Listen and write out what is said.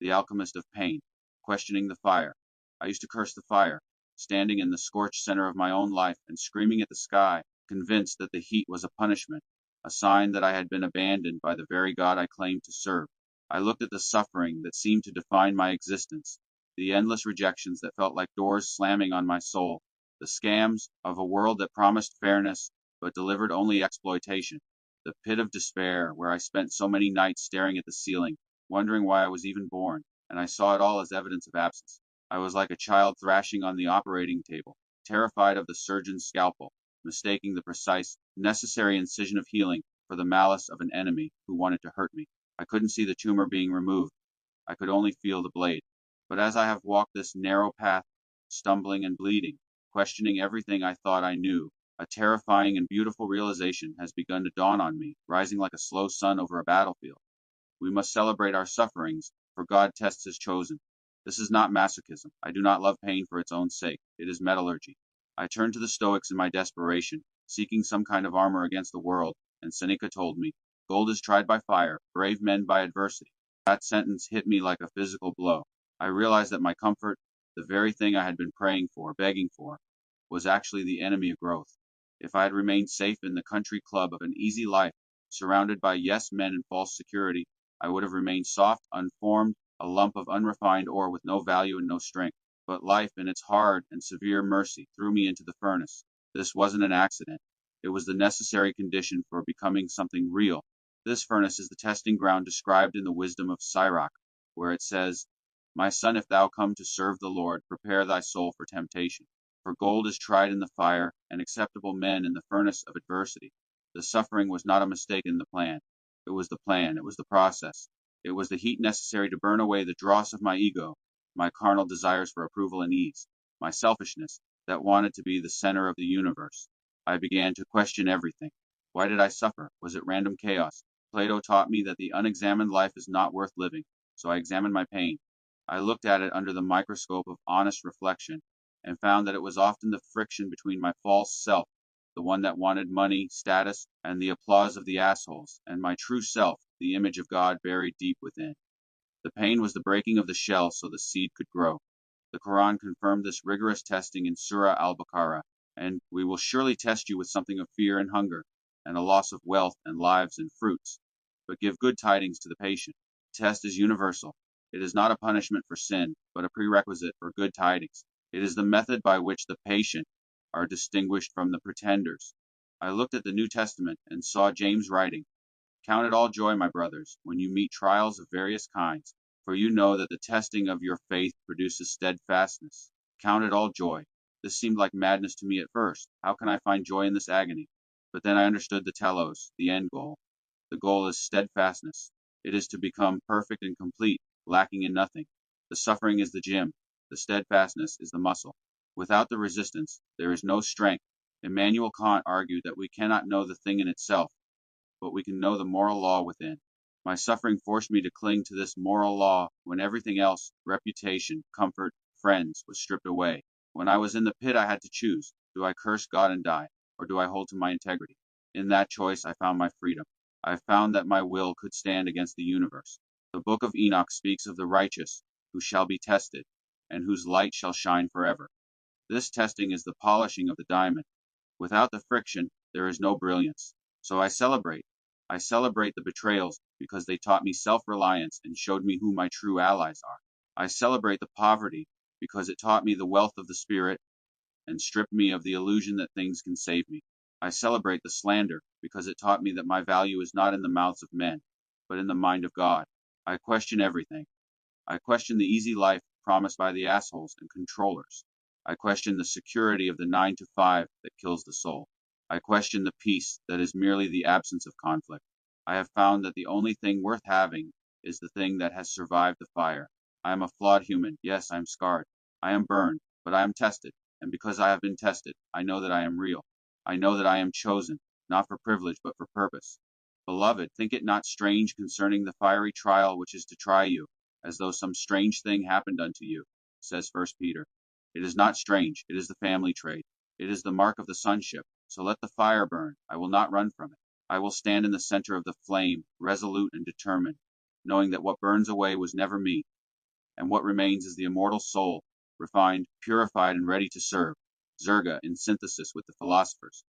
the alchemist of pain, questioning the fire. I used to curse the fire, standing in the scorched center of my own life and screaming at the sky, convinced that the heat was a punishment, a sign that I had been abandoned by the very God I claimed to serve. I looked at the suffering that seemed to define my existence, the endless rejections that felt like doors slamming on my soul, the scams of a world that promised fairness but delivered only exploitation, the pit of despair where I spent so many nights staring at the ceiling, wondering why I was even born, and I saw it all as evidence of absence. I was like a child thrashing on the operating table, terrified of the surgeon's scalpel, mistaking the precise, necessary incision of healing for the malice of an enemy who wanted to hurt me. I couldn't see the tumor being removed. I could only feel the blade. But as I have walked this narrow path, stumbling and bleeding, questioning everything I thought I knew, a terrifying and beautiful realization has begun to dawn on me, rising like a slow sun over a battlefield. We must celebrate our sufferings, for God tests his chosen. This is not masochism. I do not love pain for its own sake. It is metallurgy. I turned to the Stoics in my desperation, seeking some kind of armor against the world, and Seneca told me, "Gold is tried by fire, brave men by adversity." That sentence hit me like a physical blow. I realized that my comfort, the very thing I had been praying for, begging for, was actually the enemy of growth. If I had remained safe in the country club of an easy life, surrounded by yes men and false security, I would have remained soft, unformed, a lump of unrefined ore with no value and no strength. But life, in its hard and severe mercy, threw me into the furnace. This wasn't an accident. It was the necessary condition for becoming something real. This furnace is the testing ground described in the wisdom of Sirach, where it says, "My son, if thou come to serve the Lord, prepare thy soul for temptation. For gold is tried in the fire, and acceptable men in the furnace of adversity." The suffering was not a mistake in the plan. It was the plan, it was the process. It was the heat necessary to burn away the dross of my ego, my carnal desires for approval and ease, my selfishness that wanted to be the center of the universe. I began to question everything. Why did I suffer? Was it random chaos? Plato taught me that the unexamined life is not worth living, so I examined my pain. I looked at it under the microscope of honest reflection, and found that it was often the friction between my false self, the one that wanted money, status, and the applause of the assholes, and my true self, the image of God buried deep within. The pain was the breaking of the shell so the seed could grow. The Quran confirmed this rigorous testing in Surah al-Baqarah, and we will surely test you with something of fear and hunger, and a loss of wealth and lives and fruits. But give good tidings to the patient. The test is universal. It is not a punishment for sin, but a prerequisite for good tidings. It is the method by which the patient are distinguished from the pretenders. I looked at the New Testament and saw James writing, "Count it all joy, my brothers, when you meet trials of various kinds, for you know that the testing of your faith produces steadfastness." Count it all joy. This seemed like madness to me at first. How can I find joy in this agony? But then I understood the telos, the end goal. The goal is steadfastness. It is to become perfect and complete, lacking in nothing. The suffering is the gym. The steadfastness is the muscle. Without the resistance, there is no strength. Immanuel Kant argued that we cannot know the thing in itself, but we can know the moral law within. My suffering forced me to cling to this moral law when everything else, reputation, comfort, friends, was stripped away. When I was in the pit, I had to choose. Do I curse God and die, or do I hold to my integrity? In that choice, I found my freedom. I found that my will could stand against the universe. The book of Enoch speaks of the righteous who shall be tested, and whose light shall shine forever. This testing is the polishing of the diamond. Without the friction, there is no brilliance. So I celebrate. I celebrate the betrayals because they taught me self-reliance and showed me who my true allies are. I celebrate the poverty because it taught me the wealth of the spirit and stripped me of the illusion that things can save me. I celebrate the slander because it taught me that my value is not in the mouths of men, but in the mind of God. I question everything. I question the easy life promised by the assholes and controllers. I question the security of the 9 to 5 that kills the soul. I question the peace that is merely the absence of conflict. I have found that the only thing worth having is the thing that has survived the fire. I am a flawed human. Yes, I am scarred. I am burned, but I am tested. And because I have been tested, I know that I am real. I know that I am chosen, not for privilege, but for purpose. Beloved, think it not strange concerning the fiery trial which is to try you, as though some strange thing happened unto you, says First Peter. It is not strange, it is the family trait. It is the mark of the sonship. So let the fire burn. I will not run from it. I will stand in the center of the flame, resolute and determined, knowing that what burns away was never me, and what remains is the immortal soul, refined, purified, and ready to serve. Zerga, in synthesis with the philosophers.